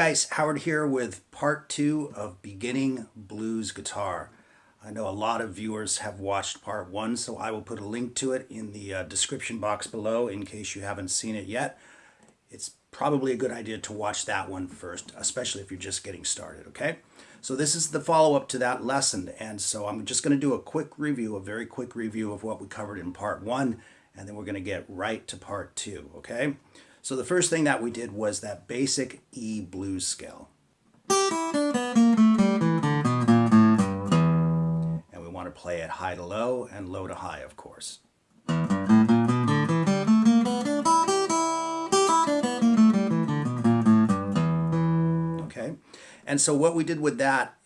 guys, Howard here with part 2 of beginning blues guitar. I know a lot of viewers have watched part 1, so I will put a link to it in the description box below in case you haven't seen it yet. It's probably a good idea to watch that one first, especially if you're just getting started, okay? So this is the follow-up to that lesson, and so I'm just going to do a quick review, a very quick review of what we covered in part 1, and then we're going to get right to part 2, okay? So the first thing that we did was that basic E blues scale. And we want to play it high to low and low to high, of course. Okay, and so what we did with that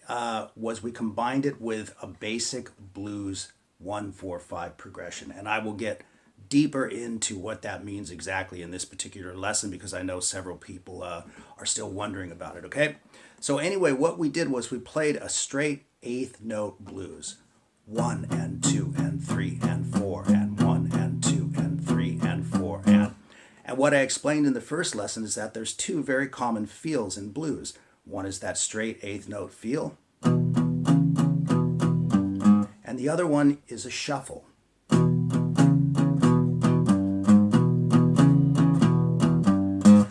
was we combined it with a basic blues 1-4-5 progression, and I will get deeper into what that means exactly in this particular lesson because I know several people are still wondering about it, okay? So anyway, what we did was we played a straight eighth note blues. 1 and 2 and 3 and 4 and 1 and 2 and 3 and 4 and what I explained in the first lesson is that there's two very common feels in blues. One is that straight eighth note feel, and the other one is a shuffle.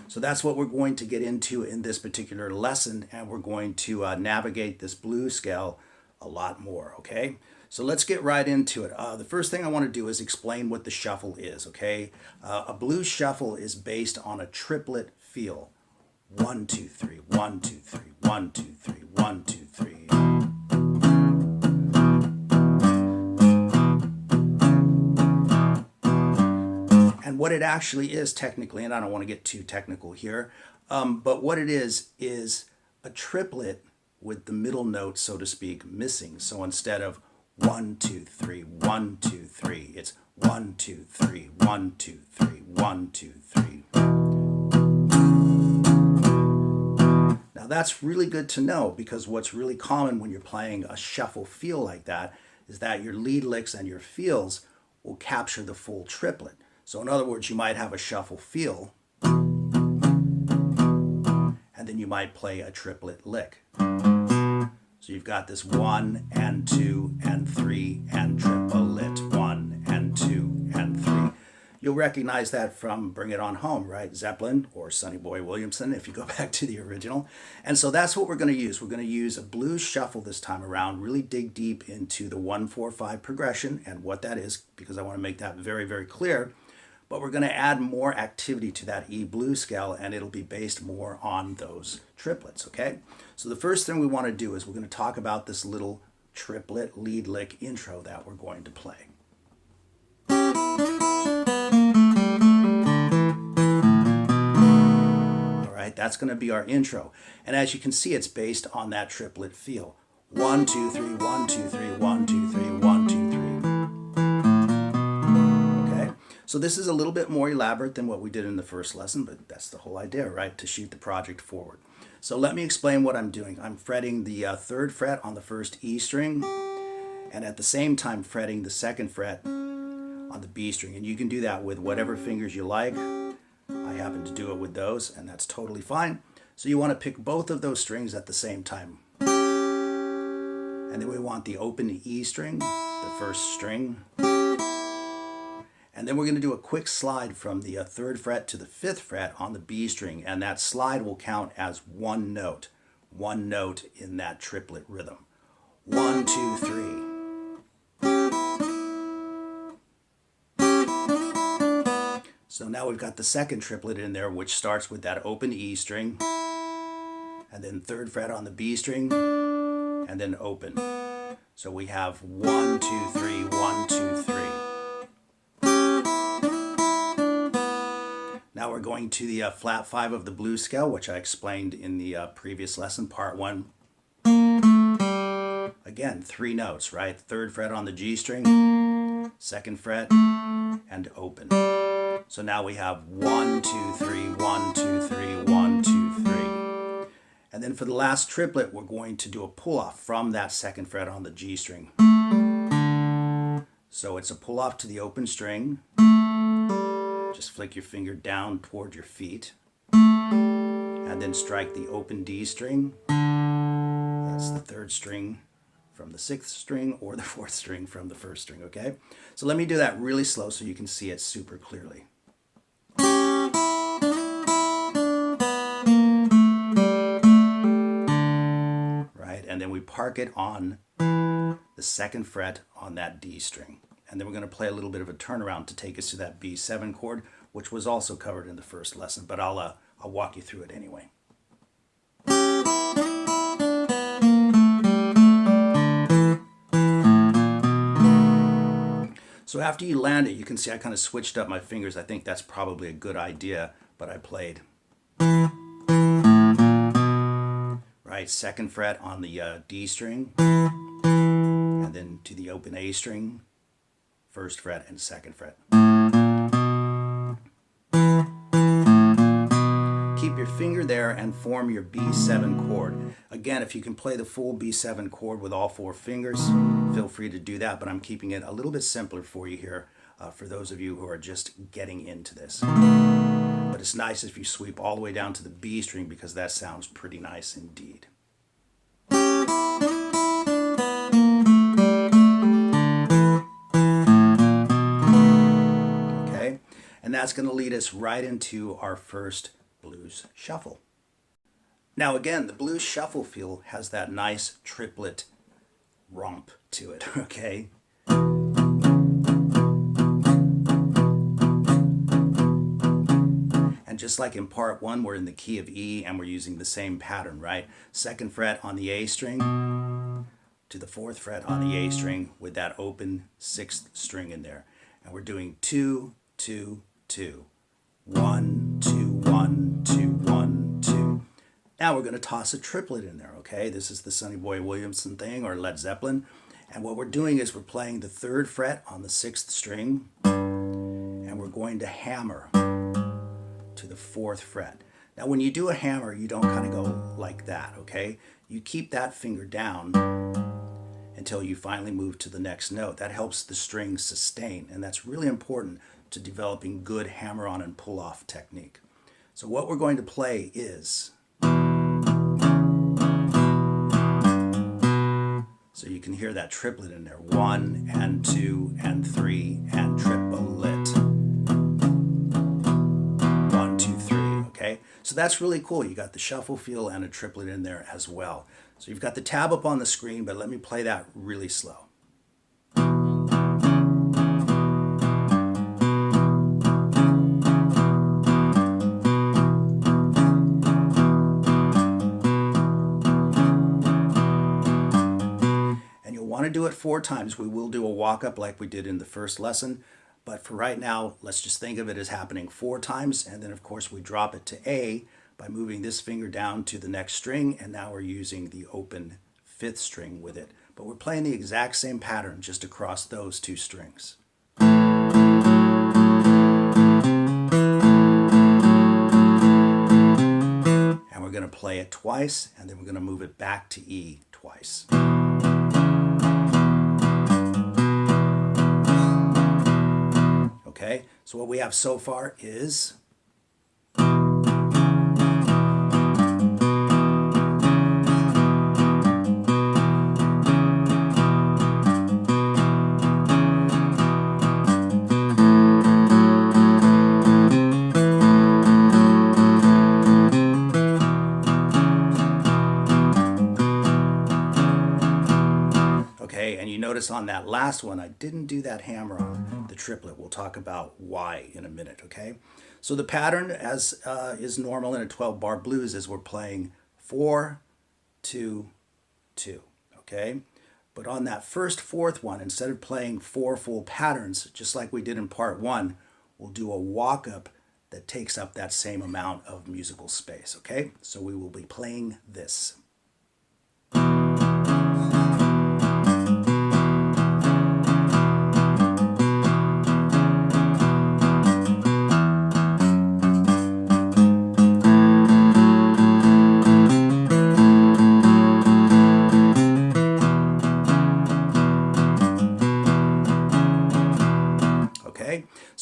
So that's what we're going to get into in this particular lesson, and we're going to navigate this blues scale a lot more, okay? So let's get right into it. The first thing I want to do is explain what the shuffle is, okay? A blues shuffle is based on a triplet feel. 1, 2, 3, 1, 2, 3, 1, 2, 3, 1, 2, 3. And what it actually is technically, and I don't want to get too technical here, but what it is a triplet with the middle note, so to speak, missing. So instead of 1, 2, 3, 1, 2, 3, it's 1, 2, 3, 1, 2, 3, 1, 2, 3. Now that's really good to know because what's really common when you're playing a shuffle feel like that is that your lead licks and your feels will capture the full triplet. So in other words, you might have a shuffle feel, and then you might play a triplet lick. So you've got this 1 and 2 and 3 and triplet, 1 and 2 and 3. You'll recognize that from Bring It On Home, right? Zeppelin or Sonny Boy Williamson, if you go back to the original. And so that's what we're going to use. We're going to use a blues shuffle this time around, really dig deep into the 1-4-5 progression and what that is, because I want to make that very, very clear. But we're going to add more activity to that E blues scale, and it'll be based more on those triplets, okay? So the first thing we want to do is we're going to talk about this little triplet lead lick intro that we're going to play. All right, that's going to be our intro. And as you can see, it's based on that triplet feel. 1, 2, 3, 1, 2, 3, 1, 2, 3, 1, 2, 3. So this is a little bit more elaborate than what we did in the first lesson, but that's the whole idea, right? To shoot the project forward. So let me explain what I'm doing. I'm fretting the 3rd fret on the 1st E string, and at the same time fretting the 2nd fret on the B string. And you can do that with whatever fingers you like. I happen to do it with those, and that's totally fine. So you want to pick both of those strings at the same time. And then we want the open E string, the 1st string. And then we're going to do a quick slide from the 3rd fret to the 5th fret on the B string, and that slide will count as one note in that triplet rhythm. 1, 2, 3. So now we've got the 2nd triplet in there, which starts with that open E string, and then 3rd fret on the B string, and then open. So we have 1, 2, 3, 1, 2, 3. Now we're going to the flat 5 of the blues scale, which I explained in the previous lesson, part 1. Again, 3 notes, right? 3rd fret on the G string, 2nd fret, and open. So now we have 1, 2, 3, 1, 2, 3, 1, 2, 3. And then for the last triplet, we're going to do a pull-off from that 2nd fret on the G string. So it's a pull-off to the open string. Just flick your finger down toward your feet. and then strike the open D string. That's the third string from the sixth string, or the fourth string from the first string, okay? So let me do that really slow so you can see it super clearly. Right, and then we park it on the second fret on that D string. And then we're going to play a little bit of a turnaround to take us to that B7 chord, which was also covered in the first lesson, but I'll walk you through it anyway. So after you land it, you can see I kind of switched up my fingers. I think that's probably a good idea, but I played. Right, second fret on the D string, and then to the open A string, first fret and second fret. Keep your finger there and form your B7 chord. Again, if you can play the full B7 chord with all four fingers, feel free to do that, but I'm keeping it a little bit simpler for you here, for those of you who are just getting into this. But it's nice if you sweep all the way down to the B string, because that sounds pretty nice indeed. Okay, and that's going to lead us right into our first blues shuffle. Now again, the blues shuffle feel has that nice triplet romp to it, okay? And just like in part one, we're in the key of E and we're using the same pattern, right? Second fret on the A string to the fourth fret on the A string with that open sixth string in there. And we're doing 2, 2, 2. 1, 2, 1, 2, 1, 2. Now we're going to toss a triplet in there, okay? This is the Sonny Boy Williamson thing, or Led Zeppelin. And what we're doing is we're playing the third fret on the sixth string, and we're going to hammer to the fourth fret. Now when you do a hammer, you don't kind of go like that, okay? You keep that finger down until you finally move to the next note. That helps the string sustain, and that's really important to developing good hammer-on and pull-off technique. So what we're going to play is, so you can hear that triplet in there, 1 and 2 and 3 and triplet. 1, 2, 3, okay? So that's really cool. You got the shuffle feel and a triplet in there as well. So you've got the tab up on the screen, but let me play that really slow. Want to do it 4 times. We will do a walk-up like we did in the first lesson, but for right now, let's just think of it as happening 4 times, and then of course we drop it to A by moving this finger down to the next string, and now we're using the open 5th string with it. But we're playing the exact same pattern just across those 2 strings. And we're going to play it twice, and then we're going to move it back to E twice. Okay, so what we have so far is notice on that last one, I didn't do that hammer on the triplet. We'll talk about why in a minute, okay? So the pattern, as is normal in a 12-bar blues, is we're playing 4, 2, 2, okay? But on that first fourth one, instead of playing 4 full patterns, just like we did in part 1, we'll do a walk-up that takes up that same amount of musical space, okay? So we will be playing this.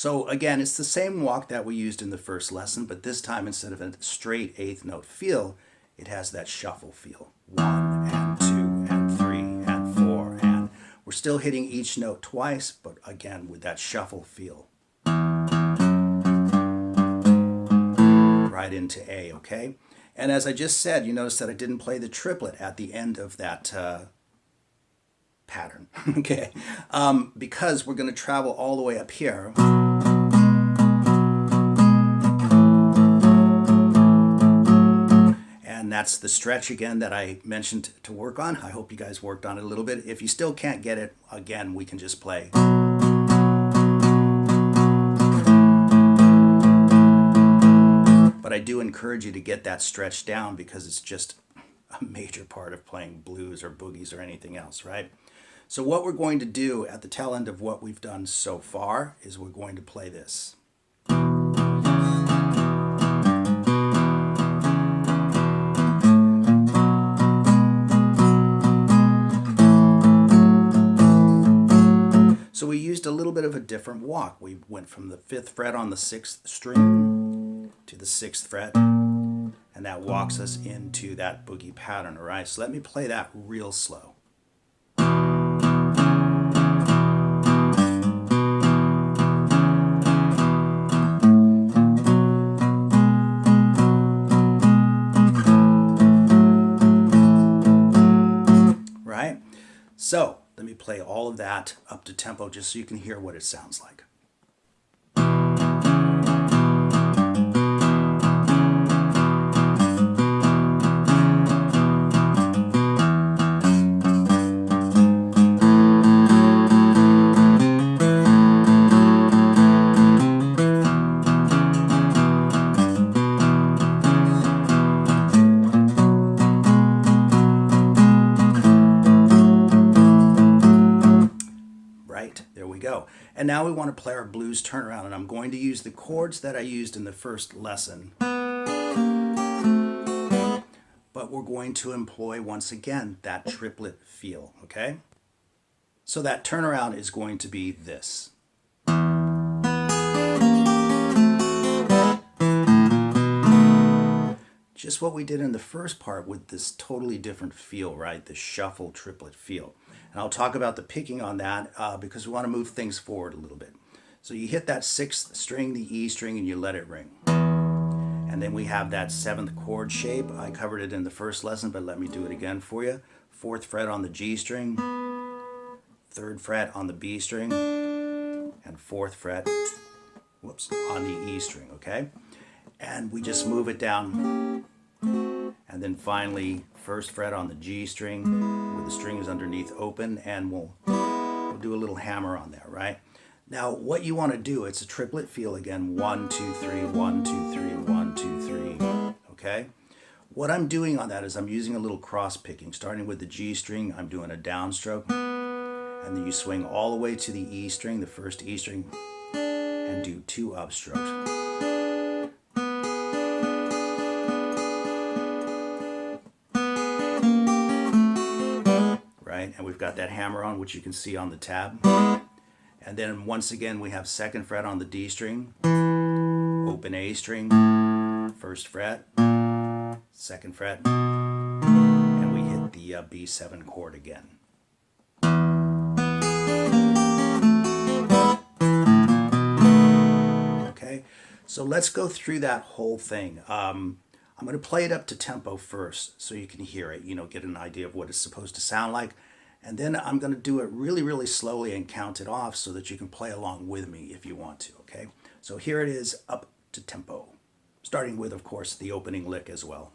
So again, it's the same walk that we used in the first lesson, but this time instead of a straight eighth note feel, it has that shuffle feel. 1 and 2 and 3 and 4, and we're still hitting each note twice, but again with that shuffle feel. Right into A, okay? And as I just said, you notice that I didn't play the triplet at the end of that pattern, okay? Because we're going to travel all the way up here. And that's the stretch again that I mentioned to work on. I hope you guys worked on it a little bit. If you still can't get it, again, we can just play. But I do encourage you to get that stretch down because it's just a major part of playing blues or boogies or anything else, right? So what we're going to do at the tail end of what we've done so far is we're going to play this. So we used a little bit of a different walk. We went from the 5th fret on the 6th string to the 6th fret, and that walks us into that boogie pattern, all right? So let me play that real slow. Right? So let me play all of that up to tempo just so you can hear what it sounds like. There we go. And now we want to play our blues turnaround, and I'm going to use the chords that I used in the first lesson. But we're going to employ, once again, that triplet feel, okay? So that turnaround is going to be this. Just what we did in the first part with this totally different feel, right? The shuffle triplet feel. And I'll talk about the picking on that because we want to move things forward a little bit. So you hit that 6th string, the E string, and you let it ring. And then we have that 7th chord shape. I covered it in the first lesson, but let me do it again for you. 4th fret on the G string, 3rd fret on the B string, and 4th fret, whoops, on the E string, okay? And we just move it down. And then finally, 1st fret on the G string with the strings underneath open, and we'll do a little hammer on there, right? Now, what you want to do, it's a triplet feel again, 1, 2, 3, 1, 2, 3, 1, 2, 3, okay? What I'm doing on that is I'm using a little cross picking. Starting with the G string, I'm doing a downstroke, and then you swing all the way to the E string, the first E string, and do 2 upstrokes. And we've got that hammer on, which you can see on the tab. And then once again, we have 2nd fret on the D string, open A string, 1st fret, 2nd fret, and we hit the B7 chord again. Okay, so let's go through that whole thing. I'm going to play it up to tempo first so you can hear it, get an idea of what it's supposed to sound like. And then I'm going to do it really, really slowly and count it off so that you can play along with me if you want to, okay? So here it is up to tempo, starting with, of course, the opening lick as well.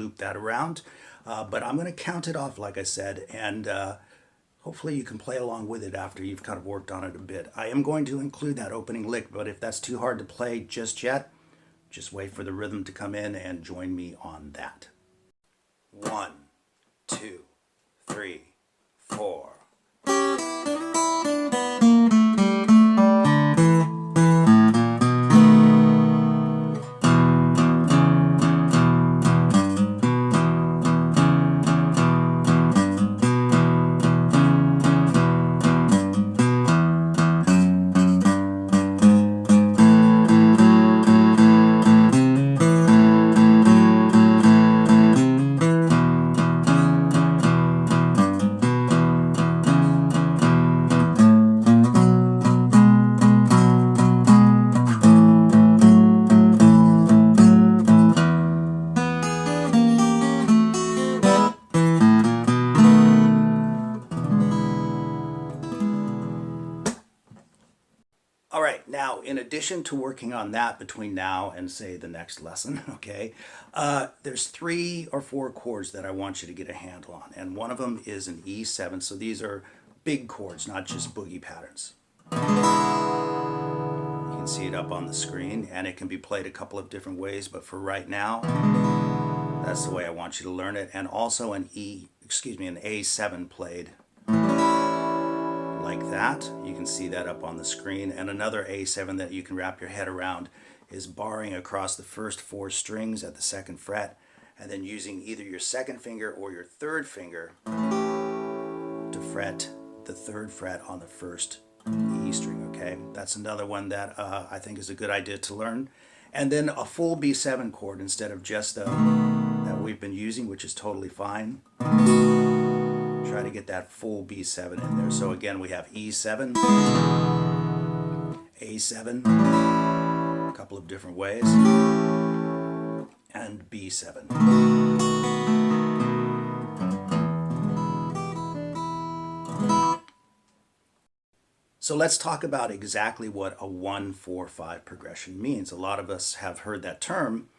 loop that around. But I'm going to count it off, like I said, and hopefully you can play along with it after you've kind of worked on it a bit. I am going to include that opening lick, but if that's too hard to play just yet, just wait for the rhythm to come in and join me on that. 1, 2, 3, 4. All right, now in addition to working on that between now and say the next lesson, okay, there's 3 or 4 chords that I want you to get a handle on, and one of them is an E7, so these are big chords, not just boogie patterns. You can see it up on the screen, and it can be played a couple of different ways, but for right now, that's the way I want you to learn it, and also an A7 played like that. You can see that up on the screen, and another A7 that you can wrap your head around is barring across the first 4 strings at the 2nd fret, and then using either your 2nd finger or your 3rd finger to fret the 3rd fret on the 1st E string, okay? That's another one that I think is a good idea to learn. And then a full B7 chord instead of just that we've been using, which is totally fine. Try to get that full B7 in there. So again, we have E7, A7, a couple of different ways, and B7. So let's talk about exactly what a 1-4-5 progression means. A lot of us have heard that term,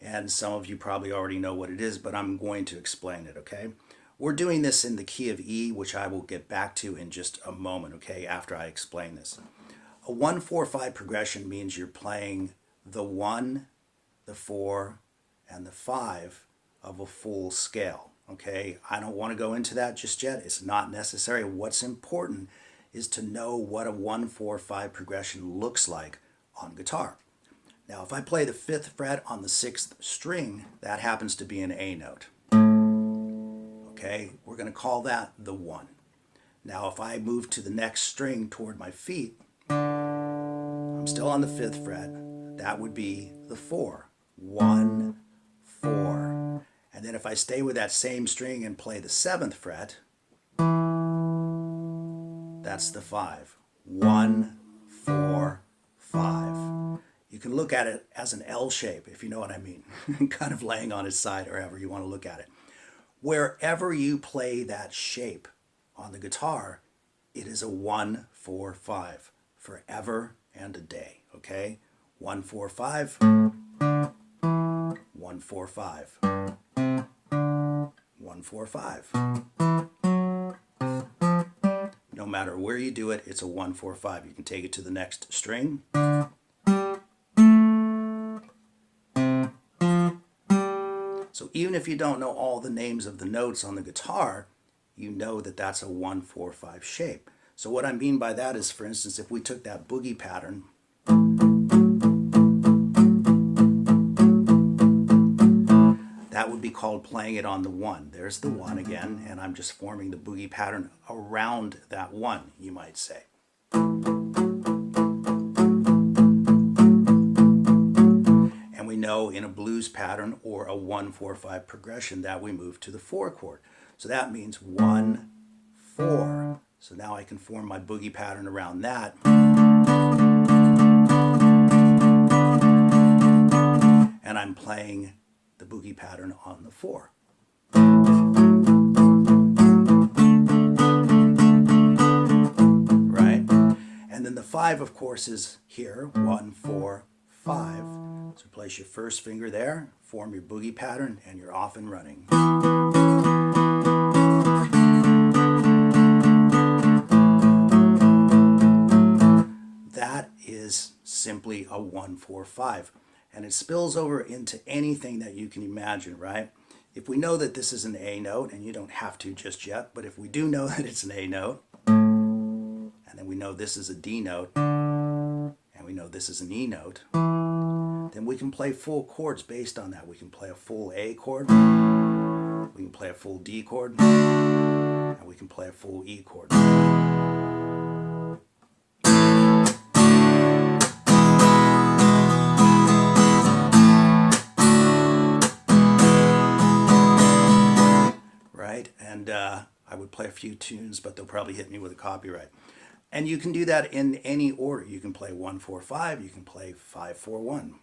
and some of you probably already know what it is, but I'm going to explain it, okay? We're doing this in the key of E, which I will get back to in just a moment, okay, after I explain this. A 1-4-5 progression means you're playing the 1, the 4, and the 5 of a full scale, okay? I don't want to go into that just yet. It's not necessary. What's important is to know what a 1-4-5 progression looks like on guitar. Now, if I play the 5th fret on the 6th string, that happens to be an A note. Okay, we're going to call that the 1. Now, if I move to the next string toward my feet, I'm still on the 5th fret. That would be the 4. 1, 4. And then if I stay with that same string and play the 7th fret, that's the 5. 1, 4, 5. You can look at it as an L shape, if you know what I mean, kind of laying on its side or however you want to look at it. Wherever you play that shape on the guitar, it is a 1-4-5 forever and a day, okay? 1-4-5, 1-4-5, 1-4-5. No matter where you do it, it's a 1-4-5. You can take it to the next string. So even if you don't know all the names of the notes on the guitar, you know that that's a 1-4-5 shape. So what I mean by that is, for instance, if we took that boogie pattern, that would be called playing it on the 1. There's the 1 again, and I'm just forming the boogie pattern around that 1, you might say. We know in a blues pattern or a 1-4-5 progression that we move to the 4 chord. So that means 1, 4. So now I can form my boogie pattern around that. And I'm playing the boogie pattern on the 4. Right? And then the 5, of course, is here. 1, 4, 5. 5. So place your first finger there, form your boogie pattern, and you're off and running. That is simply a 1-4-5, and it spills over into anything that you can imagine, right? If we know that this is an A note, and you don't have to just yet, but if we do know that it's an A note, and then we know this is a D note, and we know this is an E note, then we can play full chords based on that. We can play a full A chord, we can play a full D chord, and we can play a full E chord. Right? And I would play a few tunes, but they'll probably hit me with a copyright. And you can do that in any order. You can play 1-4-5, you can play 5-4-1.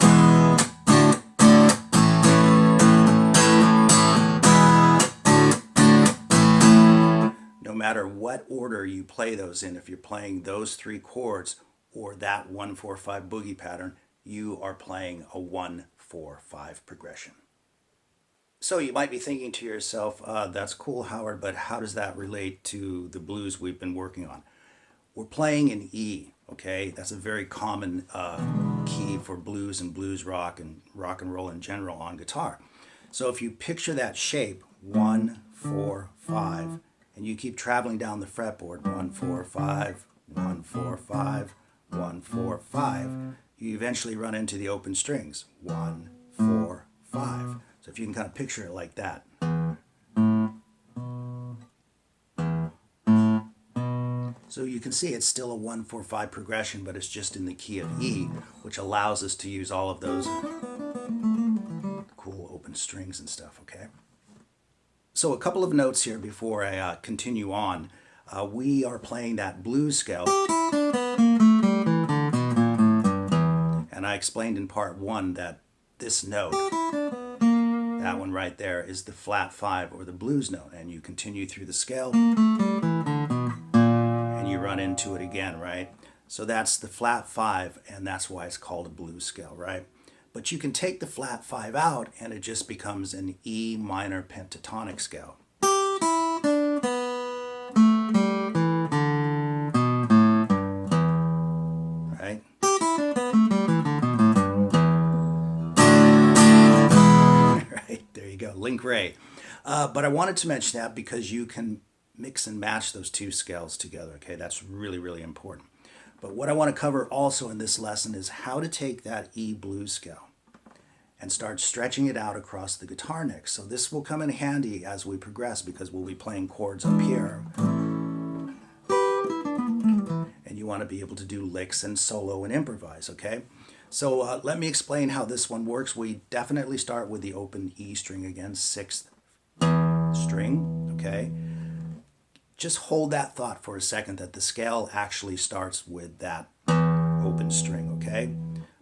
No matter what order you play those in, if you're playing those 3 chords or that 1-4-5 boogie pattern, you are playing a 1-4-5 progression. So you might be thinking to yourself, that's cool, Howard, but how does that relate to the blues we've been working on? We're playing in E, okay? That's a very common key for blues and blues rock and roll in general on guitar. So if you picture that shape, 1-4-5, and you keep traveling down the fretboard, 1-4-5, 1-4-5, 1-4-5, you eventually run into the open strings, 1-4-5. So if you can kind of picture it like that. So you can see it's still a 1-4-5 progression, but it's just in the key of E, which allows us to use all of those cool open strings and stuff, okay? So a couple of notes here before I continue on. We are playing that blues scale. And I explained in part 1 that this note, that one right there, is the flat 5 or the blues note, and you continue through the scale and you run into it again, right? So that's the flat 5, and that's why it's called a blues scale, right? But you can take the flat 5 out and it just becomes an E minor pentatonic scale. Right? Link Ray. But I wanted to mention that because you can mix and match those 2 scales together, okay? That's really, really important. But what I want to cover also in this lesson is how to take that E blues scale and start stretching it out across the guitar neck. So this will come in handy as we progress because we'll be playing chords up here. And you want to be able to do licks and solo and improvise, okay? So let me explain how this one works. We definitely start with the open E string again, 6th string, okay? Just hold that thought for a second that the scale actually starts with that open string, okay?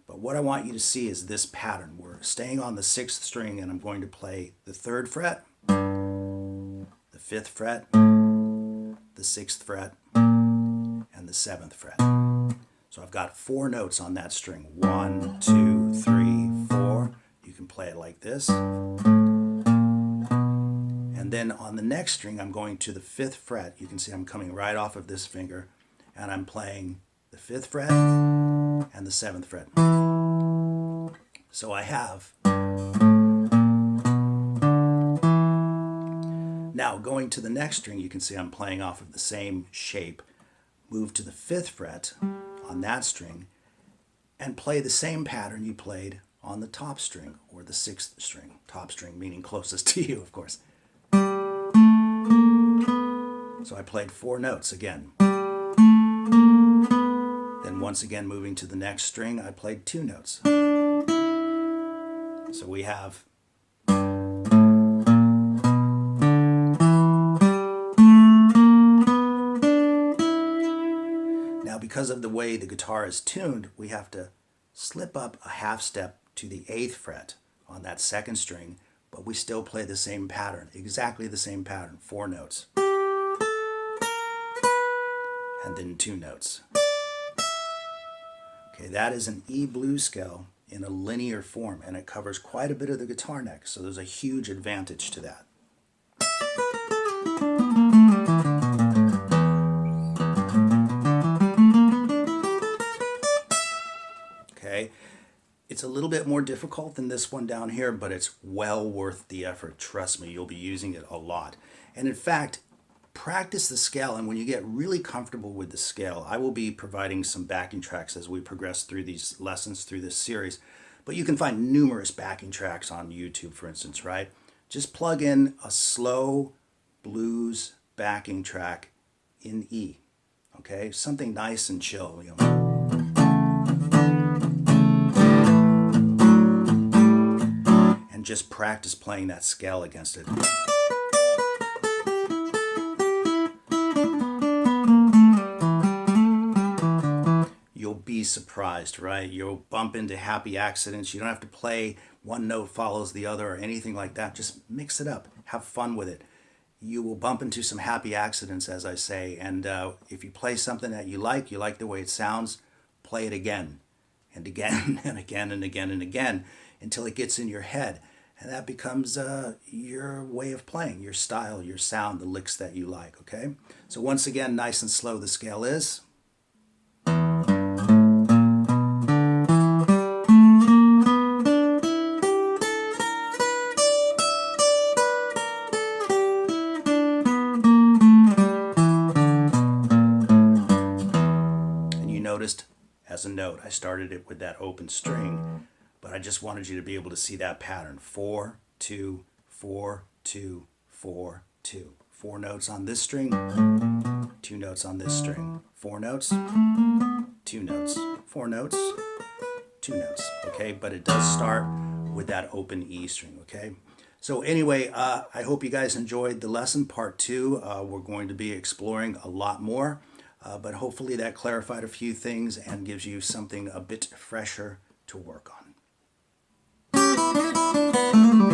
But what I want you to see is this pattern. We're staying on the 6th string and I'm going to play the 3rd fret, the 5th fret, the 6th fret, and the 7th fret. So I've got 4 notes on that string. 1, 2, 3, 4. You can play it like this. And then on the next string, I'm going to the 5th fret. You can see I'm coming right off of this finger, and I'm playing the 5th fret and the 7th fret. So I have. Now going to the next string, you can see I'm playing off of the same shape. Move to the 5th fret on that string and play the same pattern you played on the top string or the 6th string. Top string meaning closest to you, of course. So I played 4 notes again. Then once again moving to the next string, I played 2 notes. So we have now, because of the way the guitar is tuned, we have to slip up a half step to the 8th fret on that 2nd string, but we still play the same pattern, exactly the same pattern, 4 notes. And then 2 notes. Okay, that is an E blues scale in a linear form, and it covers quite a bit of the guitar neck, so there's a huge advantage to that. Okay, it's a little bit more difficult than this one down here, but it's well worth the effort. Trust me, you'll be using it a lot. And in fact, practice the scale, and when you get really comfortable with the scale, I will be providing some backing tracks as we progress through these lessons, through this series. But you can find numerous backing tracks on YouTube, for instance, right? Just plug in a slow blues backing track in E, okay? Something nice and chill, you know. And just practice playing that scale against it. You'll be surprised, right? You'll bump into happy accidents. You don't have to play one note follows the other or anything like that. Just mix it up. Have fun with it. You will bump into some happy accidents, as I say. And if you play something that you like the way it sounds, play it again and again and again and again and again until it gets in your head. And that becomes your way of playing, your style, your sound, the licks that you like, okay? So once again, nice and slow the scale is. Noticed as a note, I started it with that open string, but I just wanted you to be able to see that pattern. 4, 2, 4, 2, 4, 2. 4 notes on this string, 2 notes on this string. 4 notes, 2 notes, 4 notes, 2 notes, okay? But it does start with that open E string, okay? So anyway, I hope you guys enjoyed the lesson, part 2. We're going to be exploring a lot more. But hopefully that clarified a few things and gives you something a bit fresher to work on.